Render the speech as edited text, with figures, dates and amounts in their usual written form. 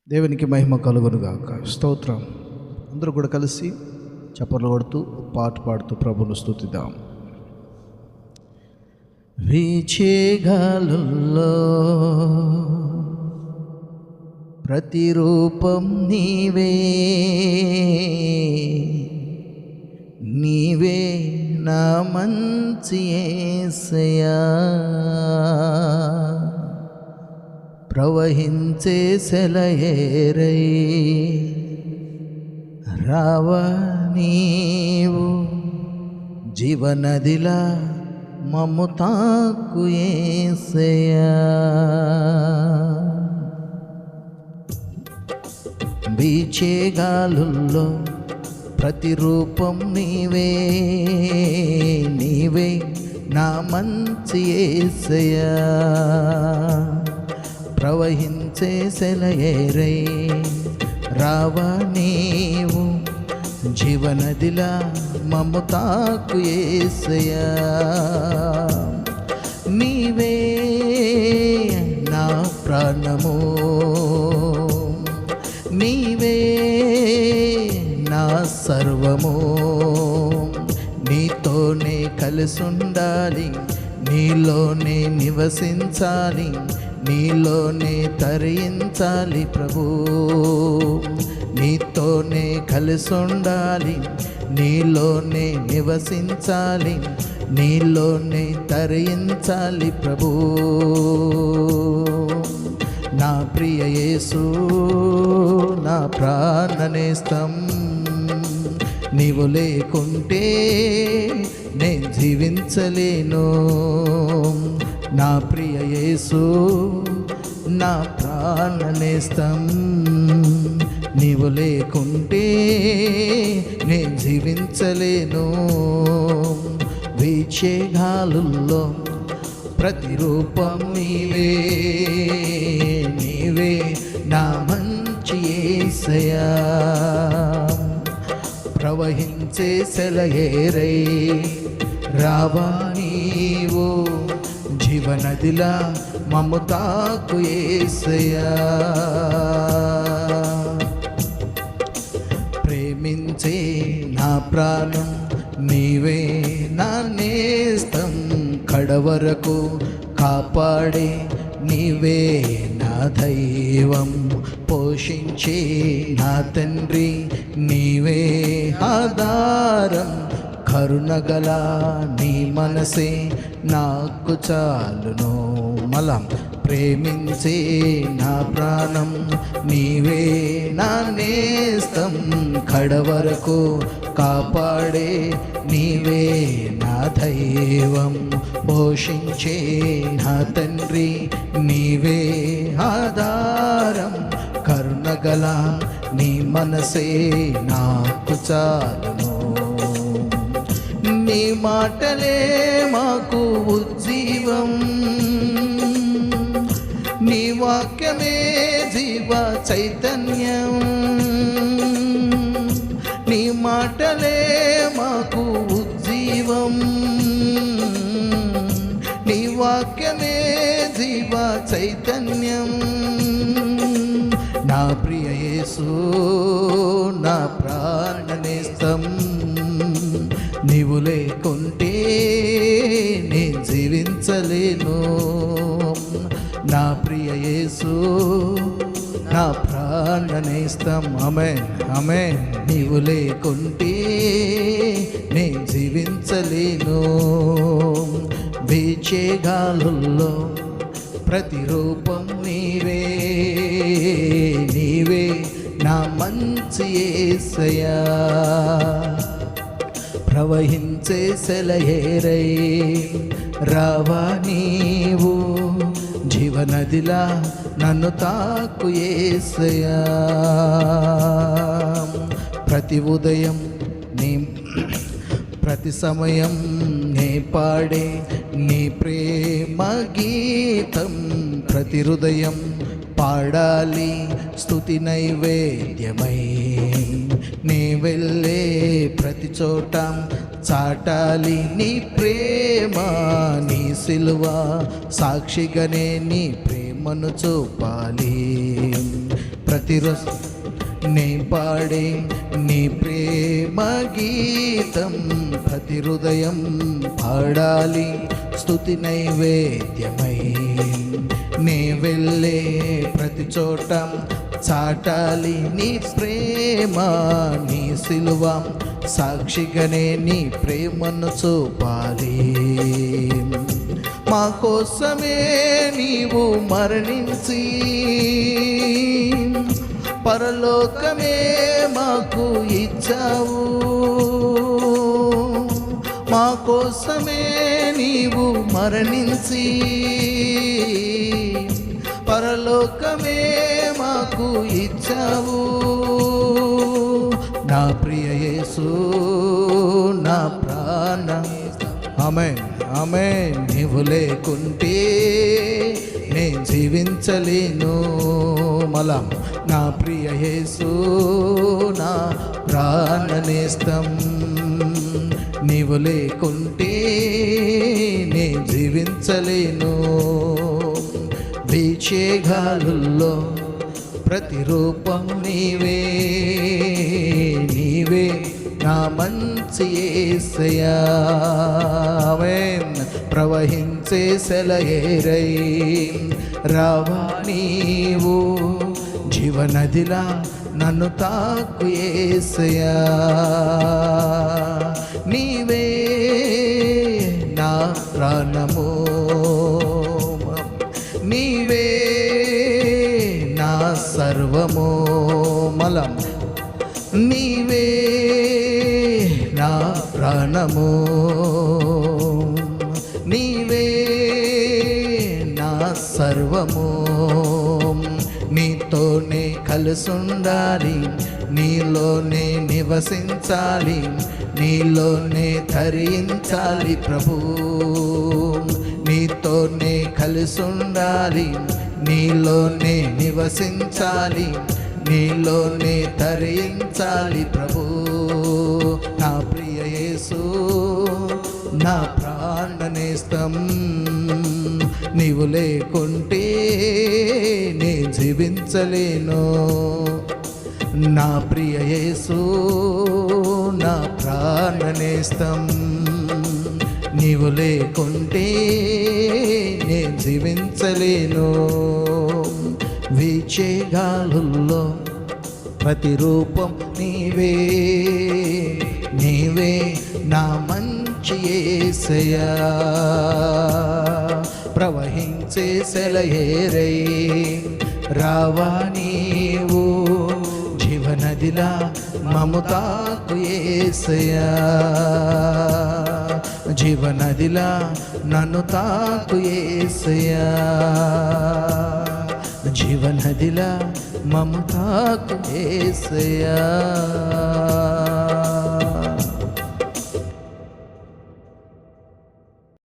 దేవునికి మహిమ కలుగునుగాక. స్తోత్రం. అందరూ కూడా కలిసి చప్పట్లు కొడుతూ పాట పాడుతూ ప్రభువును స్తుతిద్దాం. వీచేగాలుల్లో ప్రతిరూపం నీవే, నీవే నా మంచి యేసయ్యా. ప్రవహించే సెలయేరై రావ నీవు, జీవనదిలా మమ్ము తాకు యేసయ్యా. వీచే గాలుల్లో ప్రతిరూపం నీవే, నీవే నా మంచి యేసయ్యా. ప్రవహించే సెలయేరై రావ నీవు, జీవనదిలా మమ్ము తాకు యేసయ్యా. నీవే నా ప్రాణము, నీవే నా సర్వము. నీతోనే కలిసుండాలి, నీలోనే నివసించాలి, నీలోనే తరించాలి ప్రభు. నీతోనే కలిసుండాలి, నీలోనే నివసించాలి, నీలోనే తరించాలి ప్రభు. నా ప్రియ యేసు నా ప్రాణనేస్తం, నీవు లేకుంటే నేను జీవించలేను. నా ప్రియ యేసు నా ప్రాణనేస్తం, నీవు లేకుంటే నేను జీవించలేను. వీచే గాలుల్లో ప్రతిరూపం నీవే, నీవే నా మంచి యేసయ్యా. ప్రవహించే సెలయేరై రావా నీవు, జీవనదిలా మమ్ము తాకు యేసయ్యా. ప్రేమించే నా ప్రాణం నీవే నా నేస్తం, కడవరకు కాపాడే నీవే నా దైవం. పోషించే నా తండ్రి నీవే ఆధారం, కరుణగల నీ మనసే నాకు చాలును. మలం ప్రేమించే నా ప్రాణం నీవే నా నేస్తం, కడవరకు కాపాడే నీవే నా దైవం. పోషించే నా తండ్రి నీవే ఆధారం, కరుణగల నీ మనసే నాకు చాలును. నీ మాటలే మాకు ఉజ్జీవం, నీ వాక్యమే జీవ చైతన్యం. నీ మాటలే మాకు ఉజ్జీవం, నీ వాక్యమే జీవ చైతన్యం. నా ప్రియ యేసు నా ప్రాణనేస్తం, నీవు లేకుంటే నేను జీవించలేను. నా ప్రియ యేసు నా ప్రాణనేస్తం, ఆమేన్ ఆమేన్. నీవు లేకుంటే నేను జీవించలేను. వీచే గాలుల్లో ప్రతిరూపం నీవే, నీవే నా మంచి యేసయ్యా. ప్రవహించే సెలయేరై రావా నీవు, జీవనదిలా నన్ను తాకు యేసయ్యా. ప్రతి ఉదయం నీ ప్రతి సమయం నే పాడే నీ ప్రేమ గీతం, ప్రతి హృదయం పాడాలి స్తుతి నైవేద్యమై. నీ వెళ్ళే ప్రతి చోట చాటాలి నీ ప్రేమ, నీ సిలువ సాక్షిగానే నీ ప్రేమను చూపాలి. ప్రతిరోజు నే పాడే నీ ప్రేమ గీతం, ప్రతి హృదయం పాడాలి స్తుతి నైవేద్యమై. నే వెళ్ళే ప్రతి చోట చాటాలి నీ ప్రేమ, నీ సిలువ సాక్షిగానే నీ ప్రేమను చూపాలి. మా కోసమే నీవు మరణించి పరలోకమే మాకు ఇచ్చావు. మా కోసమే నీవు మరణించి పరలోకమే మాకు ఇచ్చావు. నా ప్రియ యేసు నా ప్రాణ, ఆమేన్ ఆమేన్. నీవు లేకుంటే నేను జీవించలేను. మళ్ళా నా ప్రియ యేసు నా ప్రాణ నేస్తం, నీవు లేకుంటే నేను జీవించలేను. వీచే గాలుల్లో ప్రతిరూపం నీవే, నీవే నా మంచి యేసయ్యా. ప్రవహించే సెలయేరై రావా నీవు, జీవనదిలా నన్ను తాకు యేసయ్యా. నీవే నా ప్రాణము, నీవే నా సర్వము. మలం నీవే నా ప్రాణము, నీవే నా సర్వము. నీతోనే కలిసుండాలి, నీలోనే నివసించాలి, నీలోనే ధరించాలి ప్రభు. నీతోనే కలిసుండాలి, నీలోనే నివసించాలి, నీలోనే ధరించాలి ప్రభు. నా ప్రియ యేసు నా ప్రాణ నేస్తం, నీవు లేకుంటే నే జీవించలేను. నా ప్రియ యేసు నా ప్రాణ నేస్తం, నీవు లేకుంటే నే జీవించలేను. వీచే గాలుల్లో ప్రతిరూపం నీవే, నీవే నా మంచి యేసయ్యా. ప్రవహించే సెలయేరై రావా నీవు, జీవనదిలా మము తాకు యేసయ్యా. జీవనదిలా నన్ను తాకు యేసయ్యా. జీవనదిలా మము తాకు యేసయ్యా.